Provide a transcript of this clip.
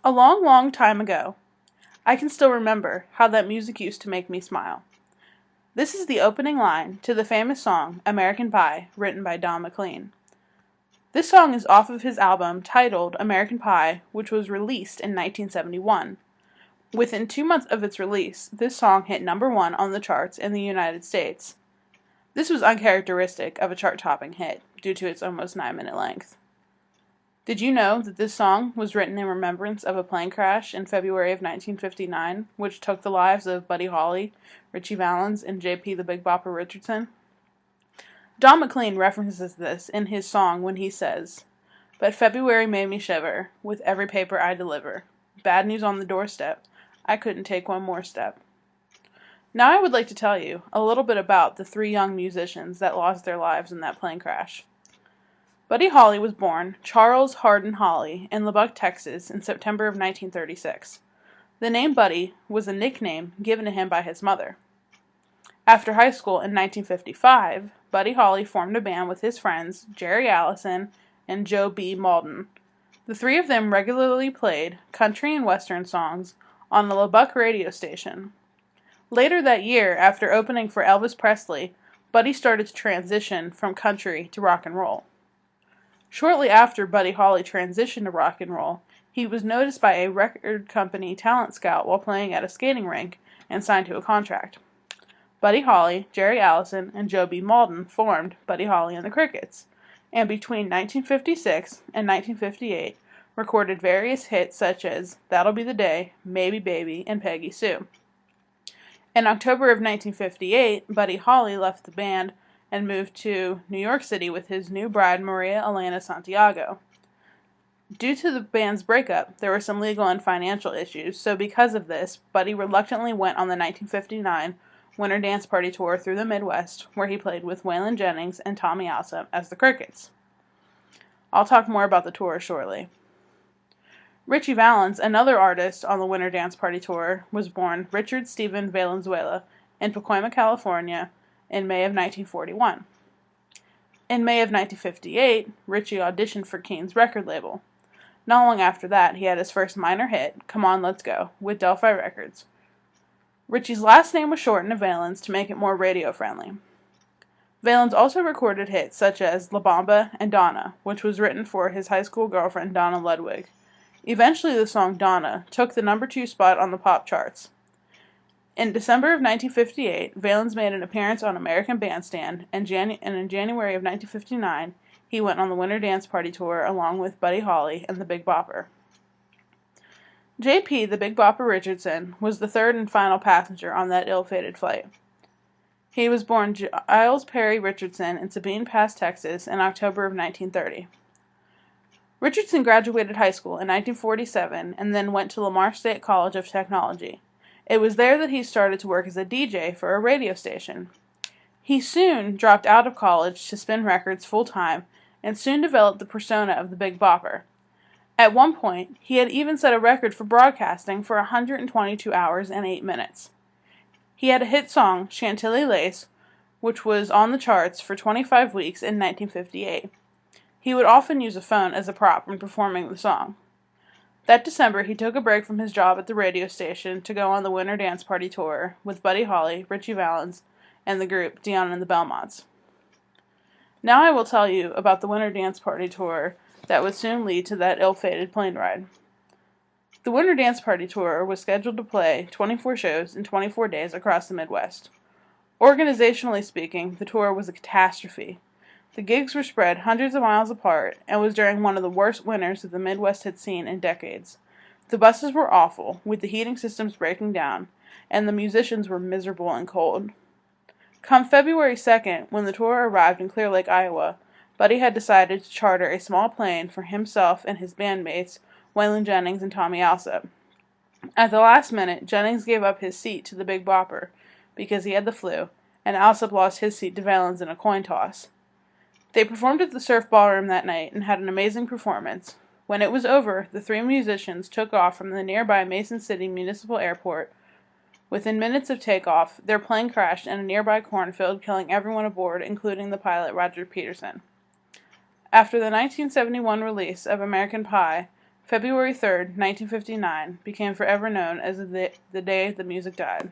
A long, long time ago, I can still remember how that music used to make me smile. This is the opening line to the famous song American Pie, written by Don McLean. This song is off of his album titled American Pie, which was released in 1971. Within 2 months of its release, this song hit #1 on the charts in the United States. This was uncharacteristic of a chart-topping hit, due to its almost 9-minute length. Did you know that this song was written in remembrance of a plane crash in February of 1959, which took the lives of Buddy Holly, Ritchie Valens, and J.P. the Big Bopper Richardson? Don McLean references this in his song when he says, "But February made me shiver, with every paper I deliver. Bad news on the doorstep, I couldn't take one more step." Now I would like to tell you a little bit about the 3 young musicians that lost their lives in that plane crash. Buddy Holly was born Charles Hardin Holly in Lubbock, Texas in September of 1936. The name Buddy was a nickname given to him by his mother. After high school in 1955, Buddy Holly formed a band with his friends Jerry Allison and Joe B. Malden. The 3 of them regularly played country and western songs on the Lubbock radio station. Later that year, after opening for Elvis Presley, Buddy started to transition from country to rock and roll. Shortly after Buddy Holly transitioned to rock and roll, he was noticed by a record company talent scout while playing at a skating rink and signed to a contract. Buddy Holly, Jerry Allison, and Joe B. Malden formed Buddy Holly and the Crickets, and between 1956 and 1958 recorded various hits such as That'll Be the Day, Maybe Baby, and Peggy Sue. In October of 1958, Buddy Holly left the band and moved to New York City with his new bride, Maria Elena Santiago. Due to the band's breakup, there were some legal and financial issues, so because of this, Buddy reluctantly went on the 1959 Winter Dance Party Tour through the Midwest, where he played with Waylon Jennings and Tommy Allsup as the Crickets. I'll talk more about the tour shortly. Ritchie Valens, another artist on the Winter Dance Party Tour, was born Richard Stephen Valenzuela in Pacoima, California, in May of 1941. In May of 1958, Ritchie auditioned for Keen's record label. Not long after that, he had his first minor hit, Come On Let's Go, with Delphi Records. Ritchie's last name was shortened to Valens to make it more radio-friendly. Valens also recorded hits such as La Bamba and Donna, which was written for his high school girlfriend Donna Ludwig. Eventually, the song Donna took the #2 spot on the pop charts. In December of 1958, Valens made an appearance on American Bandstand, and in January of 1959, he went on the Winter Dance Party Tour along with Buddy Holly and the Big Bopper. J.P. the Big Bopper Richardson was the 3rd and final passenger on that ill-fated flight. He was born Giles Perry Richardson in Sabine Pass, Texas, in October of 1930. Richardson graduated high school in 1947 and then went to Lamar State College of Technology. It was there that he started to work as a DJ for a radio station. He soon dropped out of college to spin records full-time and soon developed the persona of the Big Bopper. At one point, he had even set a record for broadcasting for 122 hours and 8 minutes. He had a hit song, Chantilly Lace, which was on the charts for 25 weeks in 1958. He would often use a phone as a prop when performing the song. That December, he took a break from his job at the radio station to go on the Winter Dance Party Tour with Buddy Holly, Ritchie Valens, and the group Dion and the Belmonts. Now I will tell you about the Winter Dance Party Tour that would soon lead to that ill-fated plane ride. The Winter Dance Party Tour was scheduled to play 24 shows in 24 days across the Midwest. Organizationally speaking, the tour was a catastrophe. The gigs were spread hundreds of miles apart and was during one of the worst winters that the Midwest had seen in decades. The buses were awful, with the heating systems breaking down, and the musicians were miserable and cold. Come February 2nd, when the tour arrived in Clear Lake, Iowa, Buddy had decided to charter a small plane for himself and his bandmates, Waylon Jennings and Tommy Allsup. At the last minute, Jennings gave up his seat to the Big Bopper because he had the flu, and Allsup lost his seat to Valens in a coin toss. They performed at the Surf Ballroom that night and had an amazing performance. When it was over, the 3 musicians took off from the nearby Mason City Municipal Airport. Within minutes of takeoff, their plane crashed in a nearby cornfield, killing everyone aboard, including the pilot Roger Peterson. After the 1971 release of American Pie, February 3rd, 1959, became forever known as the day the music died.